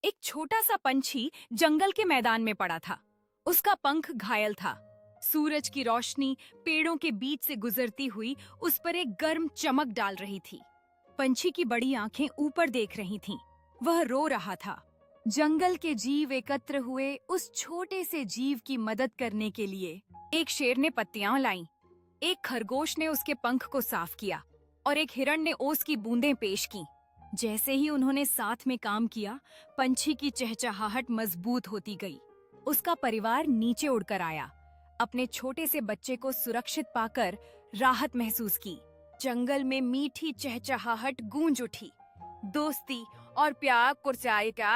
एक छोटा सा पंछी जंगल के मैदान में पड़ा था। उसका पंख घायल था। सूरज की रोशनी पेड़ों के बीच से गुजरती हुई उस पर एक गर्म चमक डाल रही थी। पंछी की बड़ी आंखें ऊपर देख रही थीं। वह रो रहा था। जंगल के जीव एकत्र हुए उस छोटे से जीव की मदद करने के लिए। एक शेर ने पत्तियां लाईं, एक खरगोश ने उसके पंख को साफ किया और एक हिरण ने ओस की बूंदें पेश की। जैसे ही उन्होंने साथ में काम किया, पंछी की चहचहाहट मजबूत होती गई। उसका परिवार नीचे उड़कर आया। अपने छोटे से बच्चे को सुरक्षित पाकर राहत महसूस की। जंगल में मीठी चहचहाहट गूंज उठी। दोस्ती और प्यार कुर्सियाए का